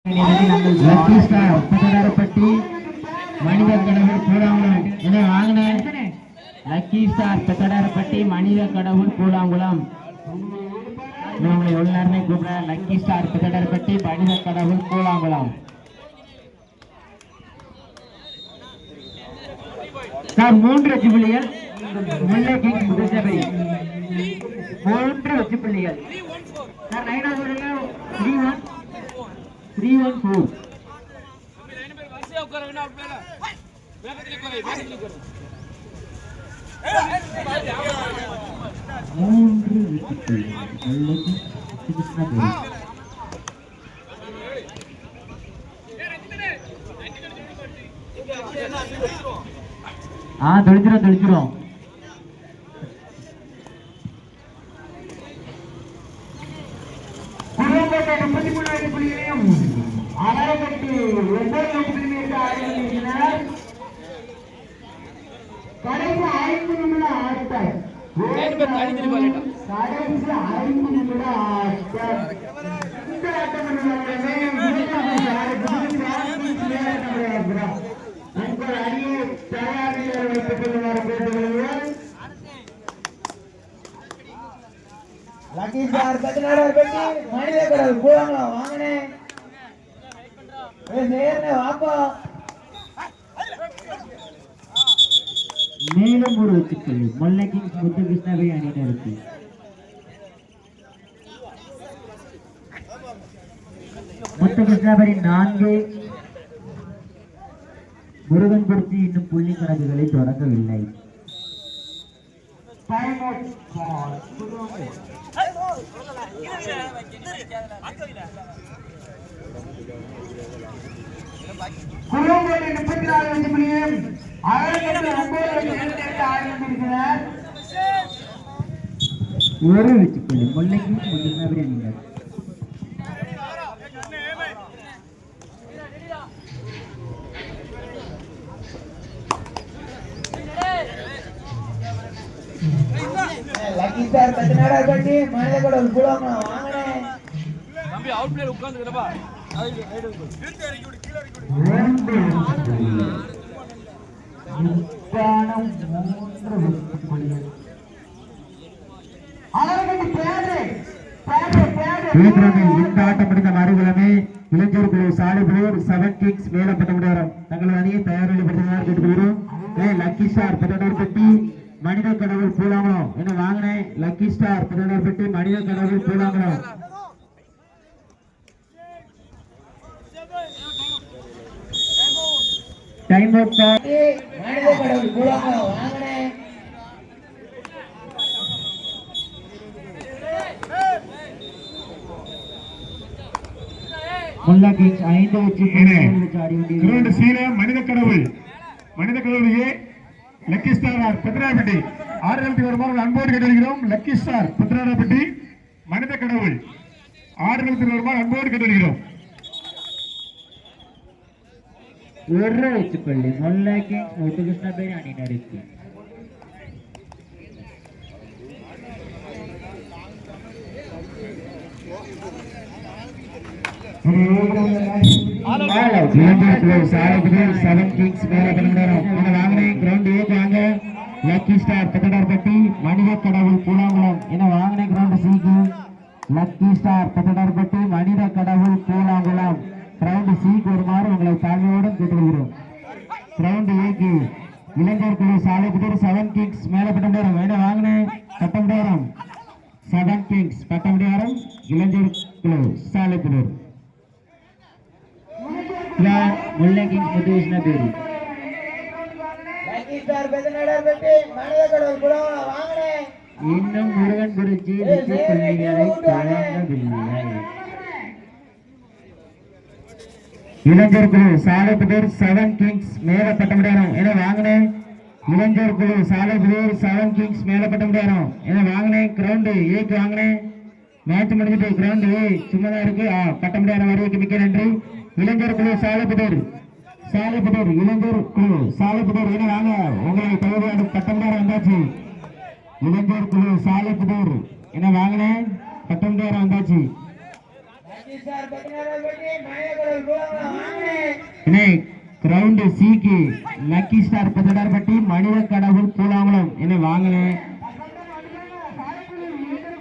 Lucky star பட்டதாரப்பட்டி மனித கடவுள் கூழாங்குளம் என வாங்கின லக்கி ஸ்டார் பட்டதாரப்பட்டி மனித கடவுள் கூழாங்குளம் உங்களை எவ்வளவு நேரமே கூப்பிட லக்கி ஸ்டார் பட்டதாரப்பட்டி மனித கடவுள் கூழாங்குளம் சார் 3 வெற்றி புள்ளிகள் முல்லை கிங்ஸ் முதற்சபை 3 வெற்றி புள்ளிகள் சார் 314 தொழிச்சிரும் லக்கி ஸ்டார் பத்தினாடர் பெட்டி மனித கடவுள் கூழாங்குளம் வாங்கனே நேர்னே வாப்பா மேலும் ஒரு வெற்றிப்புள்ளி முல்லை கிங்ஸ் முத்து கிருஷ்ணாவை அணியினருக்கு முத்து கிருஷ்ணாபரி 4 முருகன்புரத்தி இன்னும் புள்ளி கணக்குகளை தொடங்கவில்லை. ஒரு வெற்றிப்புள்ளி முல்லை கிங்ஸ் முத்து கிருஷ்ணாபரி அணியினர் லக்கி ஸ்டார் பத்தினாடர் பெட்டி மனித கடவுள் கூழாங்குளம் வாங்கனே தம்பி அவுட் பிளேயர் உட்கார்ந்துடப்பா இந்த ஆட்டம் முடிந்த மறுபுலமே இளைஞர் குழு சாலிபுரம் 7 கிங்ஸ் மேலப்பட்ட முடியாரம் தங்களது அணியை தயார் நிலைப்படுத்துமாறு கேட்டுக்கொள்கிறோம். லக்கி ஸ்டார் பட்டதாரப்பட்டி மனித கடவுள் கூழாங்குளம் என வாங்கின லக்கி ஸ்டார் பட்டதாரப்பட்டி மனித கடவுள் கூழாங்குளம் டைம் அவுட் சார். மனித கடவுள் கூழாங்குளம் வாங்கனே முல்லை கிங்ஸ் 5 வெற்றி கிரவுண்ட் சீல மனித கடவுள் ஏ லக்கி ஸ்டார் பத்திராப்பட்டி 6 வருமானம் அன்போடு கேட்டுகிறோம். லக்கி ஸ்டார் பத்திராப்பட்டி மனித கடவுள் 6 வருமானம் அன்போடு கேட்டுகிறோம். ஒரு வெற்றிப்பள்ளி முல்லை கிங்ஸ் முத்து கிருஷ்ணாபேரி அணியினருக்கு லக்கி ஸ்டார் பத்தடார்பட்டி மனித கடவுள் கூழாங்குளம் என வாங்கின கிரவுண்ட் சிக்கு லக்கி ஸ்டார் பத்தடார்பட்டி மனித கடவுள் கூழாங்குளம் கிரவுண்ட் சிக்கு வருமாறு உங்களை தாழ்மையுடன் கேட்டுக்கொள்கிறோம். கிரவுண்ட் ஏக்கு இளைஞர் குழு சாலைபுதூர் 7 கிங்ஸ் மேலப்பட்டம் என வாங்கின பட்டம்டாரம் 7 கிங்ஸ் பட்டம்டாரம் இளைஞர் குழு சாலைபுதூர் முல்லை கிங்ஸ் முத்து கிருஷ்ணாபேரி லக்கி ஸ்டார் பத்தினாடர் பெட்டி மனித கடவுள் கூழாங்குளம் வாங்கனே இன்னும் முருகன் குறிச்சி வெற்றி புள்ளிகளை தொடங்கவில்லை. இளைஞர் குழு சாலைபுதூர் 7 கிங்ஸ் மேலப்பட்டமிடம் என வாங்கின இளைஞர் குழு சாலைபுதூர் 7 கிங்ஸ் மேலப்பட்டமிடம் என வாங்கின கிரவுண்ட் ஏக்கு வாங்கின மேட்ச் முடிஞ்சிட்டு கிரவுண்ட் ஏ சும்மாதான் இருக்கு. பட்டமிடம் வருவதற்கு மிக்க நன்றி. இளைஞர் குழு சாலைபுதூர் இளைஞர் குழு சாலைபுதூர் என வாங்க உங்களை தகுதியான பட்டமிடம் வந்தாச்சு. இளைஞர் குழு சாலைபுதூர் என வாங்கின பட்டமிடம் வந்தாச்சு. லக்கி ஸ்டார் 16 பெட்டி மணித கடவுள் போலாங்களா வாங்கனே இணை கிரவுண்ட் சிக்கு லக்கி ஸ்டார் 16 பட்டி மனித கடவுள் கூழாங்குளம் என வாங்கினே.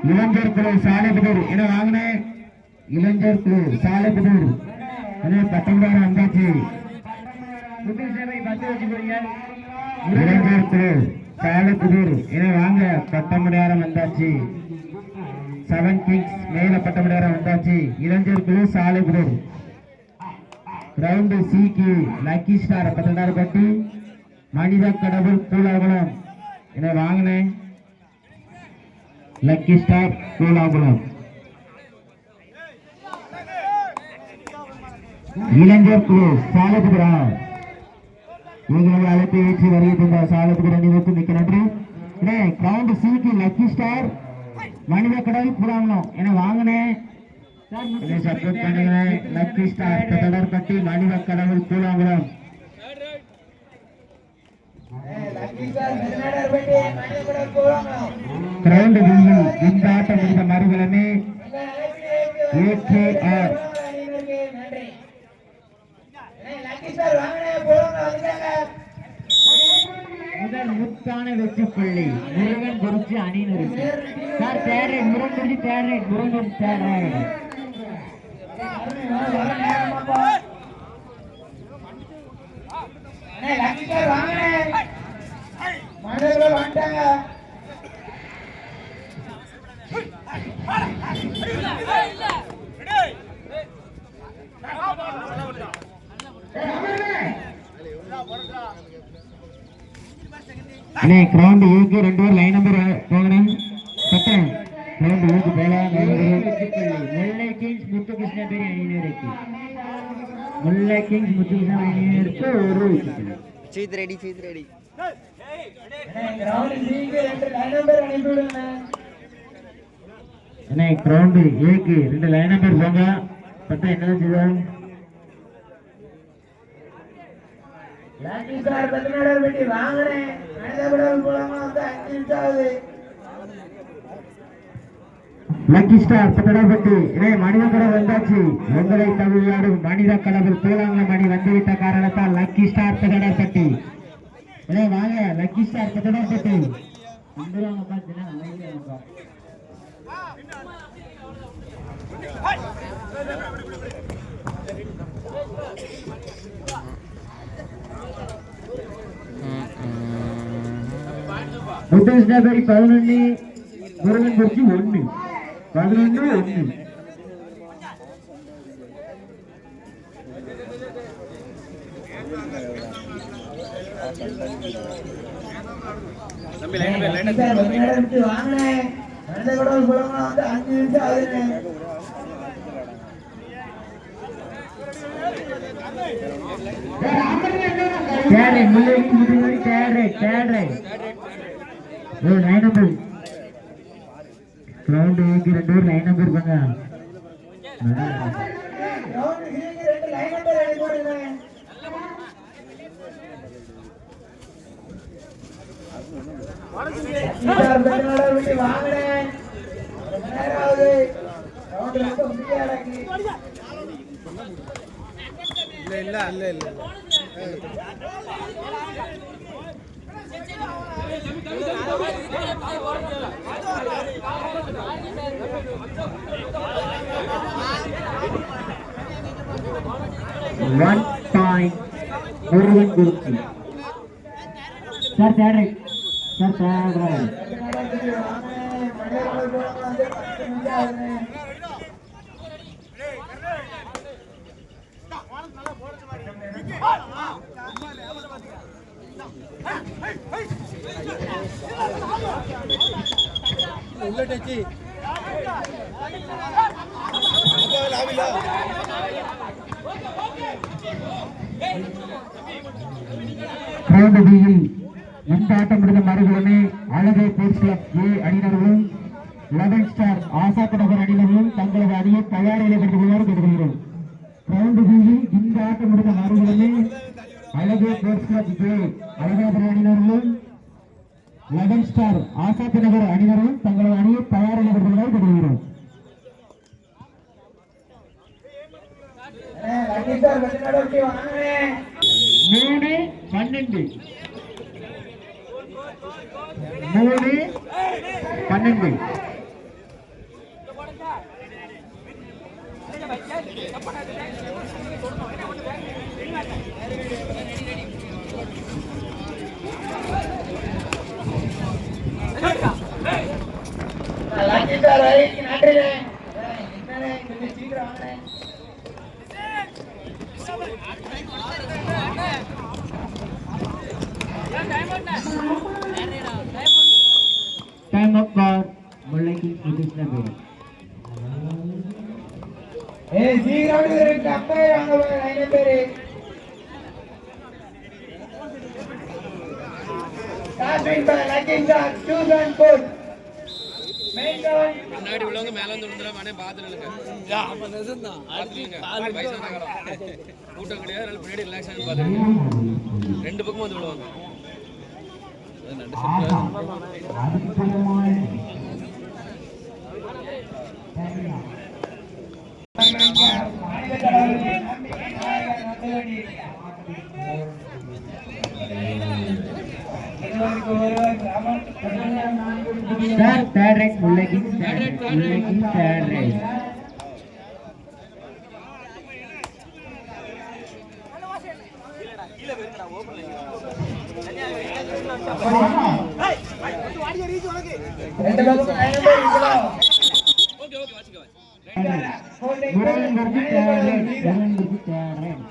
இளைஞர் குழு சாலைபுதூர் என வாங்கினே. இளைஞர் குழு சாலைபுதூர் என 19 வந்தாச்சு. இளைஞர் குழு சாலைபுதூர் என வாங்க 19 வந்தாச்சு. 7 கிங்ஸ் மேல 19 வந்தாச்சு. இளைஞர் குழு சாலைபுதூர் கிரவுண்ட் சிக்கு லக்கி ஸ்டார் 16 பட்டி மனித கடவுள் கூழாங்குளம் என வாங்கினேன். Lucky star Koolangulam. இளைஞர் குழு சாலபுரா இவங்களை அழைத்து ஏற்றி வருகை தந்த சாலபுர அணிவருக்கு மிக்க நன்றி. கிரவுண்ட் சிக்கு லக்கி ஸ்டார் மனித கடவுள் கூழாங்குளம் என வாங்கினேன். சப்போர்ட் பண்ணுகிறேன். லக்கி ஸ்டார் 16 பட்டி மனித கடவுள் கூழாங்குளம். லக்கி ஸ்டார் 16 பெட்டி மணித கடவுள் போலாங்களா கிரவுண்ட் வீதியில் இந்த ஆட்டம் முடிந்த மறுகிழமை AKR நன்றி. லக்கி ஸ்டார் வாங்கனே போலாங்களா வந்துட்டாங்க. முதல் முத்தான வெற்றி புள்ளி முருகன் குறிச்சி அணியினருக்கு. Sir third right Murugan Kurichi third right Murugan third right. Lucky star வாங்கனே மனிதர்கள் வந்துட்டாங்க. அண்ணே கிரவுண்ட் ஏக்கு 2 பேர் லைன் நம்பர் போகணும். பட்டன் கிரவுண்ட் ஏக்கு போலாம். முல்லை கிங்ஸ் முத்துகிருஷ்ண பேரி அணியினருக்கு. முல்லை கிங்ஸ் முத்துகிருஷ்ண அணியினருக்கு ஒரு wicket. Sheath ready sheath ready. Ground சிக்கு 2 லைன் நம்பர் அனுப்பி விடுங்க. அண்ணே கிரவுண்ட் ஏக்கு 2 லைன் நம்பர் போங்க. பட்டன் என்ன செய்வோம். லக்கி ஸ்டார் 16 பெட்டி வாங்கனே மனித கடவுள் போலாங்களா வந்து 5 நிமிஷம் ஆகுது. லக்கி ஸ்டார் 16 பட்டி மனித கடவுள் வந்தாச்சு. உங்களை தகுதியாடும் மனித கடவுள் கூழாங்குளம் அணி வந்துவிட்ட காரணத்தால் லக்கி ஸ்டார் 16 பட்டி வாங்க. லக்கி ஸ்டார் 16 பட்டி வந்துருவாங்க பார்த்தீங்கன்னா முத்துகிருஷ்ண பேரி 11 முருகன் குறிச்சி 1 11-1. தம்பி லைன் லக்கி ஸ்டார் 16 பெட்டி வாங்கனே மனித கடவுள் போலாங்களா வந்து 5 நிமிஷம் ஆகுது. தேர்ட் முல்லை Muthukudi third line number ground ஏக்கு 2 பேர் லைன் நம்பர் பண்ண. கிரவுண்ட் சிக்கு 2 லைன் நம்பர் அனுப்பி விடுங்க. லக்கி ஸ்டார் 16 பெட்டி வாங்கனே நேராவது கிரவுண்ட் ரொம்ப ஃப்ரீயா இருக்கு. இல்ல இல்ல இல்ல இல்ல. One point Murugan Kurichi. Sir third right. Sir third right. உள்ள டச்சி கிரவுண்ட் பியில் இந்த ஆட்டம் முடிந்த மறுபுறமே அழகை ஸ்போர்ட்ஸ் கிளப் ஏ அணியினர்களும் 11 ஸ்டார் ஆசாத் நகர் அணியினர்களும் தங்களது அணியை தயார் நிலைப்படுத்துமாறு கேட்டுக்கொள்கிறோம். கிரவுண்ட் பியில் இந்த ஆட்டம் முடிந்த மறுபுறமே அழகை ஸ்போர்ட்ஸ் கிளப் ஏ அழகாபுரம் அணியினர்களும் 11 ஸ்டார் ஆசாத் நகர் அணியினரும் தங்களது அணியை தயார் நிலைப்படுத்துமாறு கேட்டுக்கொள்கிறோம். லக்கி ஸ்டார் வெற்றிநாடு வெட்டி வாங்கனே 3-12 3-12 லக்கி ஸ்டார் வரைக்கும் நன்றினே என்னனே கொஞ்சம் சீக்கிரம் வாங்கனே டைம் அப் ஃபார் முல்லைக்கு கிருஷ்ணபேரி சீக்கிரம் இருக்கு அப்பே வாங்க லைன் பேரு start by lucky star 2 and 4 main town முன்னாடி உள்ளவங்க மேல வந்து விழுந்துடா மனே பாத்துருங்க கூட்டம் கிடையாது அதனால பின்னாடி ரிலாக்ஸ் ஆகி பாத்துருங்க ரெண்டு பக்கமும் வந்து விழுவாங்க சார் தேர்ட் ரைட் முல்லைக்கு தேர்ட் ரைட் ரெண்டு பக்கம் லைன் பேரு இருக்கலாம் ஓகே ஓகே வாசிக்க Murugan Guruji third right Murugan Guruji third right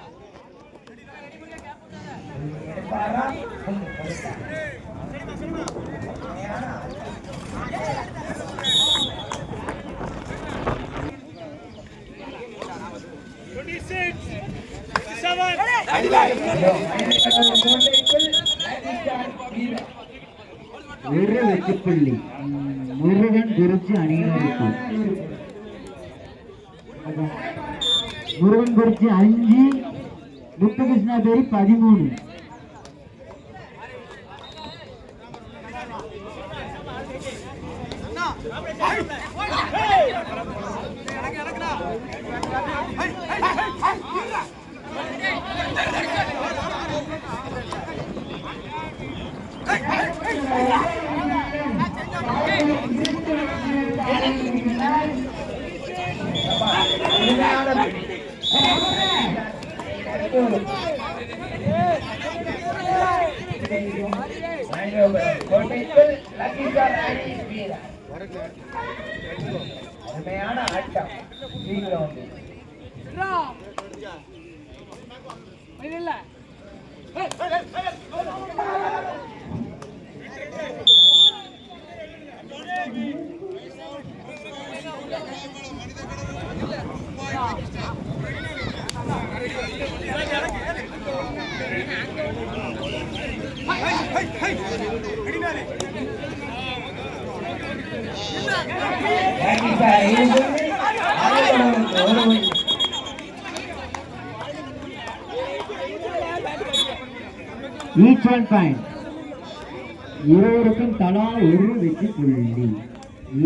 ஒரு வெற்றிப்புள்ளி முருகன் குருஜி அணியினருக்கு முருகன் குருஜி 5 முத்துகிருஷ்ணபேரி 13 அருமையான ஆட்டம் சீக்கிரம் வந்து each one point இருவருக்கும் தலா ஒரு வெற்றி புள்ளி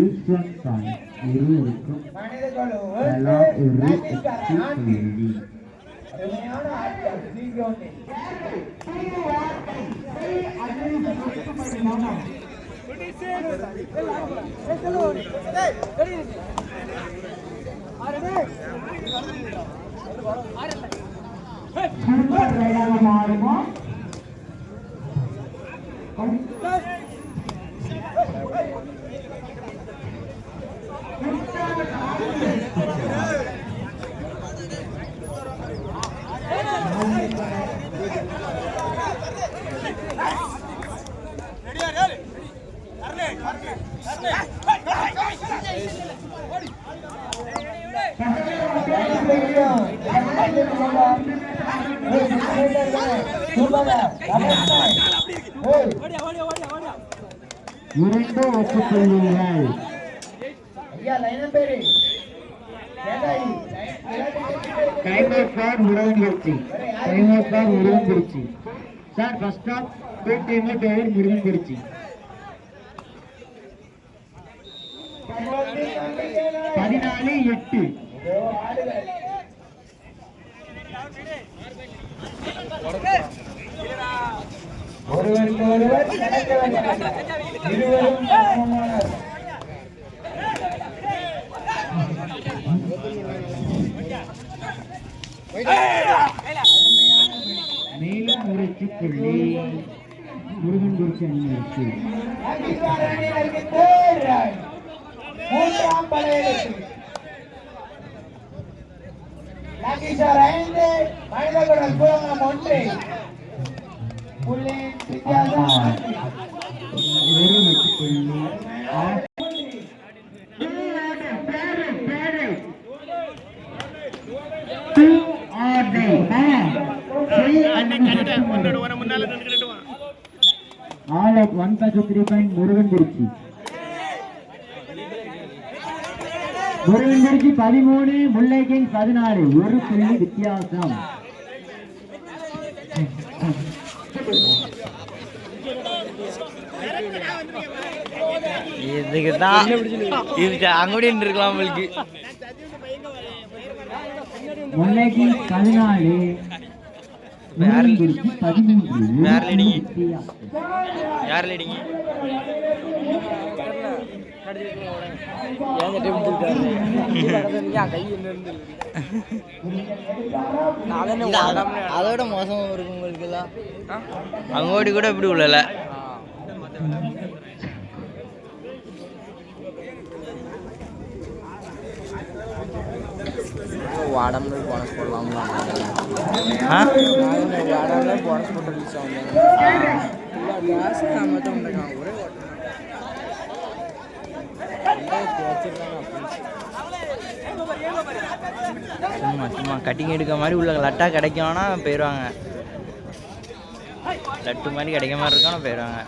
each one point இருவருக்கும் தலா ஒரு வெற்றி புள்ளி அருமையான ஆட்டம் சீக்கிரம் மாறுமா இரண்டு வெற்றி புள்ளிகள் ஐயா லைன் பேரு timer for Murugankurichi timer for Murugankurichi sir first of good timer over Murugankurichi 14-8 ஒருவருக்கு ஒருவர் நடக்க வேண்டும். இருவரும் சமமானவர். மேலும் ஒரு புள்ளி முருகன்குறிச்சி அணியினருக்கு. லக்கிஸ்டார் அணியினருக்கு third right. மூன்றாம் படையெடுப்பு. லக்கிஸ்டார் 5, மனிதகுலம் பூலங்குளம் 1. புள்ளியின் வித்தியாசம் 4. ஒரு வெற்றி புள்ளி. All out 1+3 point Murugankurichi. Murugankurichi 13, முல்லை கிங்ஸ் 14. ஒரு புள்ளி வித்தியாசம். இதுக்குதான் இது அங்கோடி இருக்கலாம் உங்களுக்கு. முல்லை கிங்ஸ் 14, முருகன்குறிச்சி 13. யார் leading? யார் லீடிங்க? அதோட மோசமா இருக்கும் உங்களுக்கு எல்லாம். அங்கோடி கூட இப்படி உள்ளல. வாடம்ல போனஸ் போடலாம்ல. வாடம்ல போனஸ் போட்டு ரிலீஸ் ஆகும். காசு நம்ம தான் உண்டாங்க ஒரே சும்மா சும்மா கட்டிங் எடுக்க மாதிரி உள்ள லட்டா கிடைக்கும்னா போயிடுவாங்க. லட்டு மாதிரி கிடைக்க மாதிரி இருக்கும் போயிடுவாங்க.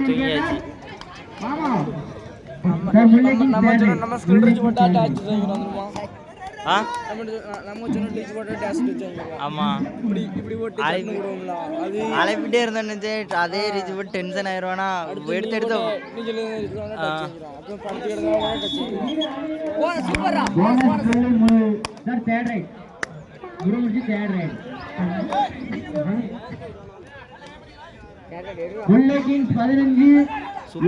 தூங்கியாச்சு. நம்ம ஸ்கூல் ரீச் போட்டா டாச் வந்துருமா? ஆ நம்ம சொன்ன டீச் போட்டா டாச் வந்துருமா? ஆமா இப்படி இப்படி போட்டு விடுவோம்ல. அது அலைப்பிட்டே இருந்தேன்னு அதே ரீச் போட்டு டென்ஷன் ஆயிருவானா எடுத்து எடுத்து நீங்க சொல்லுங்க டாச் அப்புறம் படிக்கிறதா டச் ஓ சூப்பரா sir third right Murugankurichi third right. Mullai kings 15,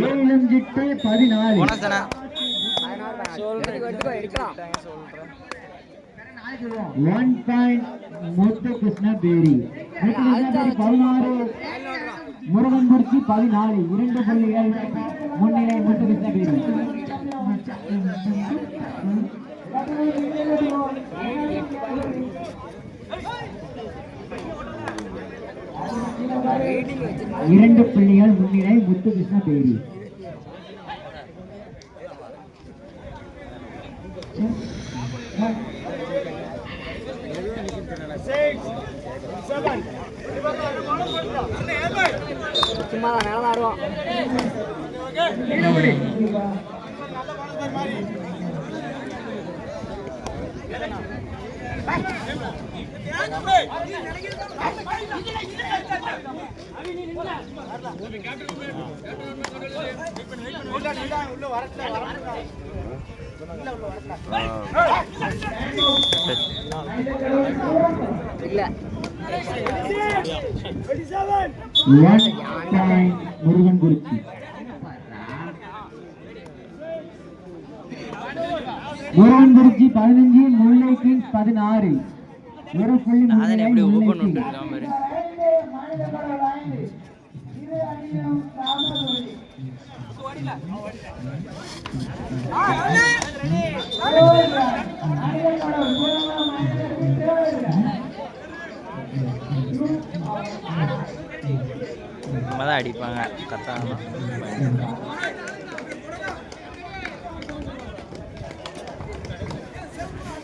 ஏலம் ஜிட்டு 14. போனஸ்தானா 1 பாயிண்ட் முத்து கிருஷ்ண பேரி. 16, முருகன்குறிச்சி 14. 2 புள்ளிகள் முன்னிலை முத்து கிருஷ்ண பேரி. இரண்டு புள்ளிகள் முன்னிலை முத்து கிருஷ்ண பேரி. சும்மா நேரம் ஆடுவான். முருகன்குறிச்சி முருகன்குறிச்சி 15, முல்லை கிங்ஸ் 16. ஒரு புள்ளி நான் எப்படி ஓபன் பண்ணிருக்கான் பாரு. நம்மதான் அடிப்பாங்க கத்தாங்கன்னா.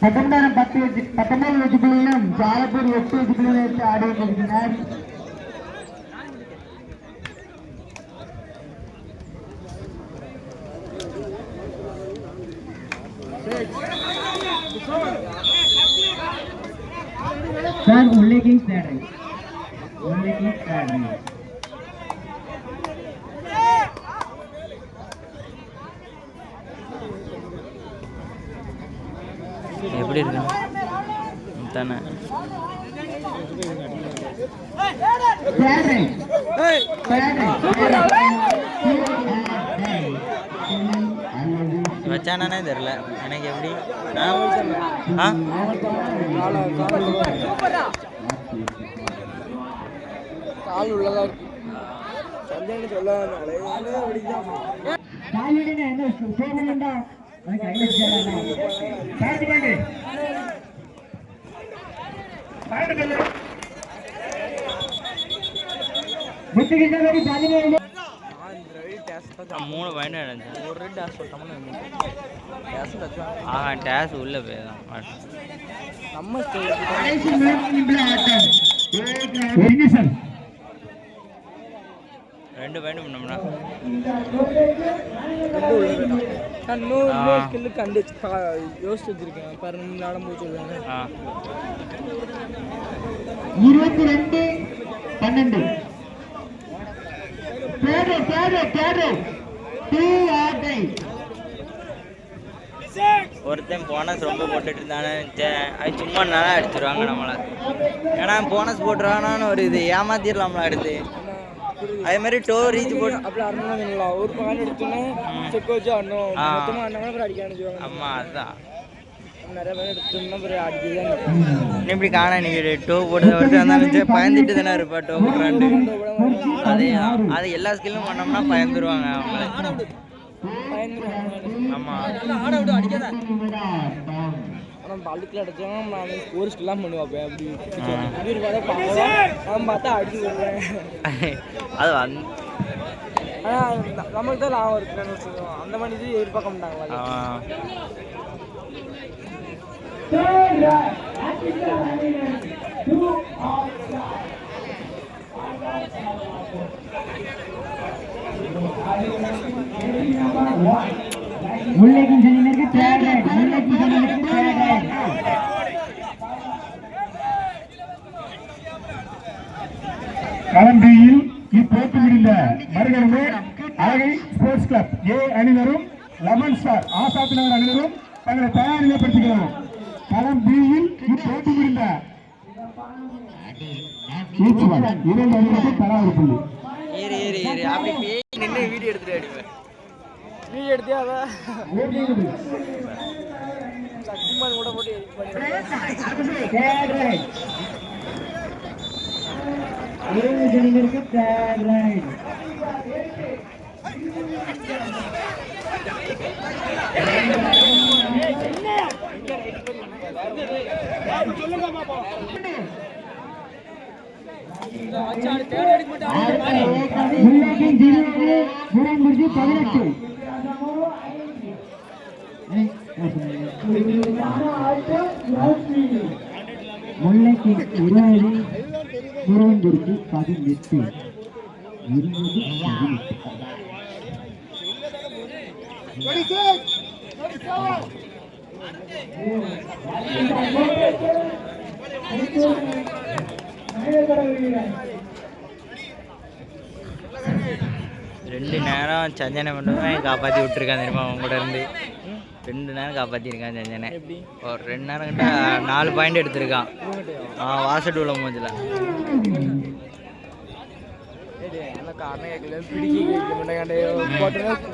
பத்தொன்பதாம் 19 வெற்றிகளிலும் ஜாலப்பூர் 8 வெற்றிகளிலும் வைத்து ஆடி கொண்டிருக்கிறார். சார் முல்லை கிங்ஸ் தேர்ட் ரைட். முல்லை எப்படி இருக்கு தானே வச்சானே தெரியல எனக்கு எப்படி கால் உள்ளதா இருக்கு மூணு பாயிண்ட் இருந்துச்சு ஒரு டேஸ் போட்டோம்னா டேஸ் உள்ள போய்தான் நம்ம ரெண்டு பாயிண்ட் பண்ணோம்னா ஸ்கில்லுக்கு அந்த யோசிச்சு வச்சிருக்கேன் பாரு விளையாடும் போது சொல்லுவாங்க 22-12 ஒருத்தன் போனஸ் ரொம்ப போட்டுட்டு இருந்தானே அது சும்மா நல்லா அடிச்சிருவாங்க நம்மளை ஏன்னா போனஸ் போட்டுருவானான்னு ஒரு இது ஏமாத்திடலாம்ல அடுத்து அதே மாதிரி டோ ரீச் போட்டு அப்படி அண்ணா ஒரு பாயிண்ட் எடுத்தோன்னே செக் வச்சு ஆடணும் மொத்தமாக ஆடினா அப்புறம் அடிக்க ஆரம்பிச்சுவாங்க. ஆமாம் அதுதான் நிறைய பேர் எடுத்தோம்னா அப்புறம் அடிச்சுதான் இப்படி காண நீங்க டோ போட்டு ஒருத்தர் இருந்தாலும் பயந்துட்டு தானே இருப்பா டோ போடுறாண்டு அதே அது எல்லா ஸ்கில்லும் பண்ணோம்னா பயந்துருவாங்க அவங்க. ஆமாம் ஆனால் பல்லுக்கில் அடித்தோம் நான் ஒரு ஸ்கில்லாம் பண்ணுவாப்பேன் அப்படி அவன் பார்த்தா அடிச்சு விடுறேன். அது வந்து ஆனால் நமக்கு தான் லாபம் இருக்குன்னு வச்சுக்கோம் அந்த மாதிரி இது எதிர்பார்க்க மாட்டாங்களா. களம்பியில் இப்போட்டி முடிந்த மறுகணமே அழகை ஸ்போர்ட்ஸ் கிளப் ஏ அணியினரும் லெமன் ஸ்டார் ஆசாத் நகர் அணியினரும் தங்களை தயார் நிலைப்படுத்திக்கிறோம். களம் பியில் இப்போட்டி முடிந்த இரண்டு அணிகளுக்கு தலா ஒரு புள்ளி. ஏறி ஏறி ஏறி அப்படி பேய் நின்று வீடியோ எடுத்துட்டு அடிப்பேன். வீடியோ எடுத்தியா அதான் சக்திமான் கூட போட்டு எடிட் பண்ணி முல்லைக்கு 20 முருகன்புரிக்கு 18 2 நேரம் சஞ்சனை மட்டுமே காப்பாற்றி விட்டுருக்கான் தெரியுமா அவங்க கூட இருந்து 2 நேரம் காப்பாற்றிருக்கான் சஞ்சனை. ஒரு 2 நேரம் கிட்ட 4 பாயிண்ட் எடுத்திருக்கான் வாசட்டூல மூஞ்சில். காரணம் கேட்கல பிடிக்க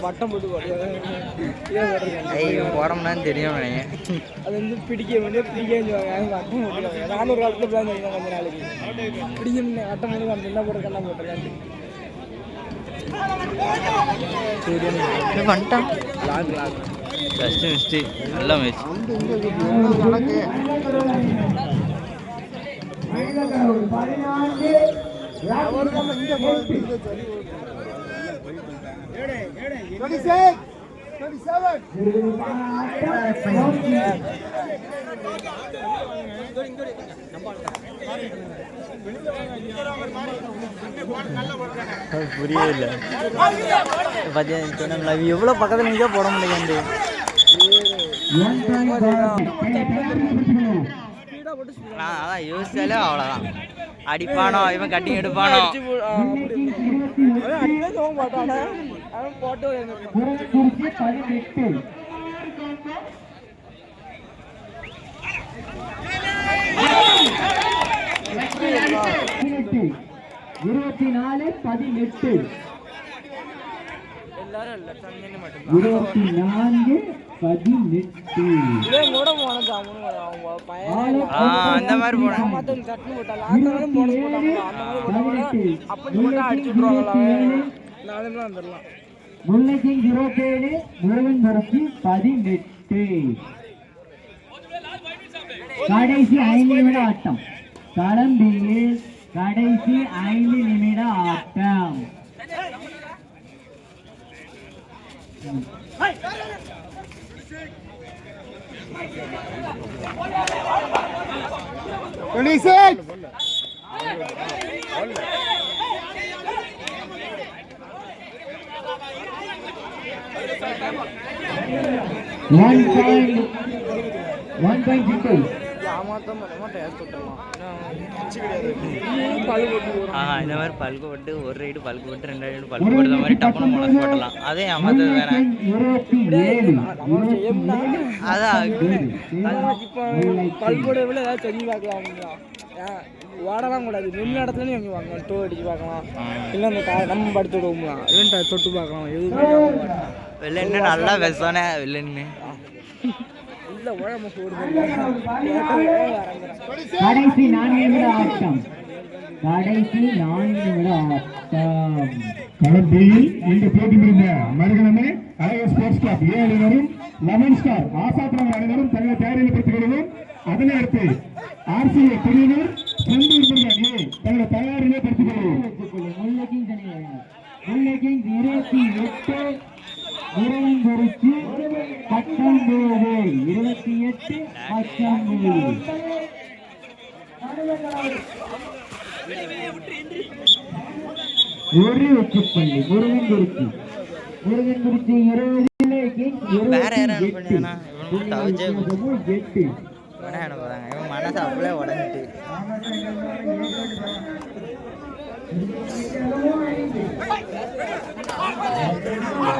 வட்டம் போட்டு போடம்னான்னு தெரியும் நினைங்க. அது வந்து பிடிக்க வந்து பிடிக்கவாங்க வட்டம் போட்டுருக்காங்க. நானும் ஒரு காலத்தில் பிளான் பண்ணிக்கலாம் கொஞ்ச நாளைக்கு பிடிக்க வட்டம் போட்டு அந்த என்ன போட்டு கண்ணா போட்டுருக்காங்க. வந்துட்டான் ஃபஸ்ட்டு மிஸ்ட்டு நல்ல மேட்ச். புரியவே இல்லை பார்த்தீங்கன்னா எவ்வளோ பக்கத்தில் நீங்கள் போட முடியாது. அதான் யோசிச்சாலே அவ்வளோதான். அடிப்பானோ இவன் கட்டி எடுப்பானோ அவன் அடிவே போக மாட்டானே அவன் போட்டோ முருகன்குறிச்சி 18 24-18 எல்லாரும் இல்ல தண்ணி மட்டும் 24-18 இவன் கூட போனது அவங்க பையன் அந்த மாதிரி போனேன் மத்தவங்க கட்டு போட்டாங்க ஆனாலும் போனஸ் போட்டாங்க அந்த மாதிரி போட்டாங்க அப்படி போட்டா அடிச்சு விட்டுருவாங்கல்ல நாளைக்கு வந்துடலாம் முல்லைக்கு 27 முருகன்குறிச்சி 18 கடைசி 5 நிமிட ஆட்டம் களம் பியில் கடைசி 5 நிமிட ஆட்டம் One point people. இந்த மாதிரி பல்கு போட்டு ஒரு ரைடு பல்கு போட்டு 2 ரைடு பல்கு போடுற மாதிரி டப்புனு போனஸ் போடலாம் அதே ஏமாத்தது வேற அதான் இப்போ பல்கோட எவ்வளோ ஏதாவது செஞ்சு பார்க்கலாம் ஓடலாம் கூடாது நின்ன இடத்துல வாங்கி வாங்கலாம் டோ அடிச்சு பார்க்கலாம் இல்லை அந்த நம்ம படுத்து விடுவோம்லாம் இல்லைன்னு தொட்டு பார்க்கலாம் எதுவுமே வில்லன்னு நல்லா பேசுவானே வில்லன்னு இல்லை உழம்பு கடைசி 4 நிமிட ஆட்டம் கடைசி 4 நிமிட ஆட்டம் களத்தில் இன்று போட்டி முடிந்த மறுகணமே அழகர் ஸ்போர்ட்ஸ் கிளப் ஏ அணியினரும் லெமன் ஸ்டார் ஆசாத்திரம் அணியினரும் தங்களை தயாரில் பெற்றுக்கொள்வோம் அதனை அடுத்து ஆர்சிஏ பிரிவினர் தங்களை தயாரிலே பெற்றுக் கொள்வோம் முல்லைக்கு 28 முருகன்குறிச்சி 19 28 ஒரு வெற்றிப்பள்ளி முருகன்குறிச்சி 20 வேற யாரும் பண்ணினா இவன் தவஜே 8 வடன போறாங்க இவன் மனசு அப்படியே உடைஞ்சிட்டு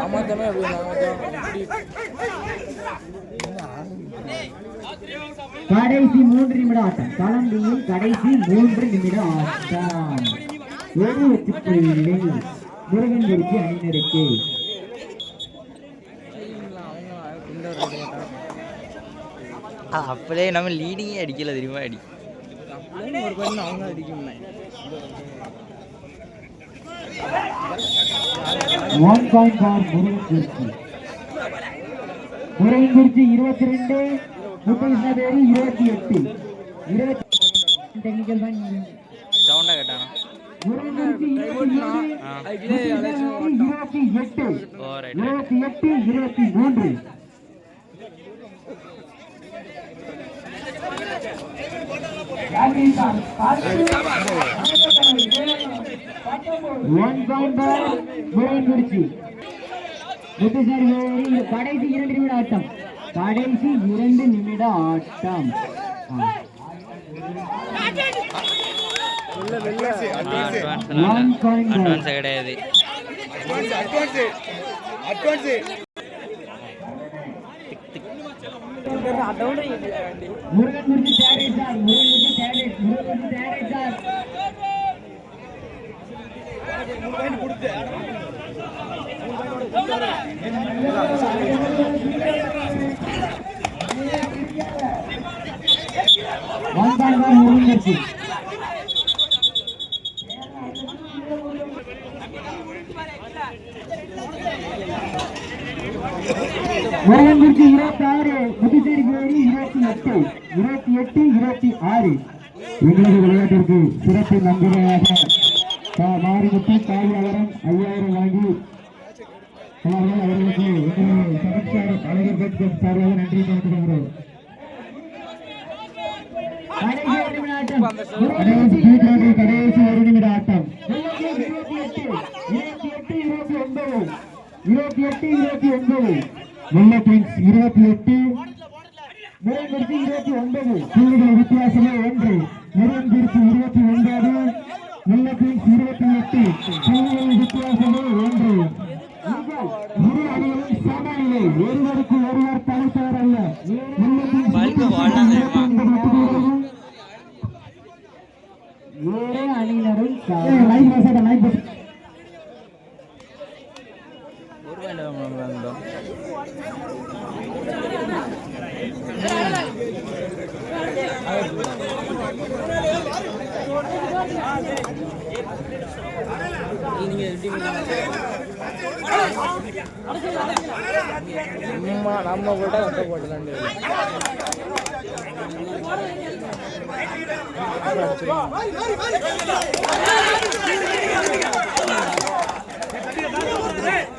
ஆமாத்தானே கடைசி 3 நிமிட ஆட்டம் களம்பியில் கடைசி 3 நிமிட ஆட்டம் ஒரு வெற்றிப்புள்ளி முருகன்குறிச்சி அணியினருக்கு அப்படியே நம்ம லீடிங்கே அடிக்கல தெரியுமா அடி ஒரு பண்ணு அவங்க அடிக்கும் 1 point for முருகன்குறிச்சி 22 முத்தையசாதேரி 28 டெக்னிக்கல் தான் சவுண்டா கேட்டானா முருகன்குறிச்சி 28 ஓ ரைட் 23 1 point for முருகன்குறிச்சி கடைசி 2 நிமிட ஆட்டம் கடைசி 2 நிமிட ஆட்டம் அட்வான்ஸ் கிடையாது முருகன்குறிச்சி தேடை சார் முருகன்குறிச்சி தேடை சார் முருகன்குறிச்சி முருகன்குறிச்சி 26 புதுச்சேரி 28 26 எங்களது விளையாட்டிற்கு சிறப்பு நன்கொடையாக மாரிமுத்து காவலரம் 5000 வாங்கி அவர்களுக்கு அழகர் பேட் சார்பாக நன்றி தெரிவித்துக் கடைசி 1 நிமிட ஆட்டம் 28 முல்லைக்கிங்ஸ் 28 முருகன்குறிச்சி 29 புள்ளிகள் வித்தியாசமே 1 முருகன்குறிச்சி 29 28 புள்ளிகள் வித்தியாசமே 1. இரு அணிகளும் சமநிலை, ஒருவருக்கு ஒருவர் தனித்தவர் அல்ல. ஏழு அணியினரும் நம்ம கூட கட்ட போட்டுலாண்டு Hey!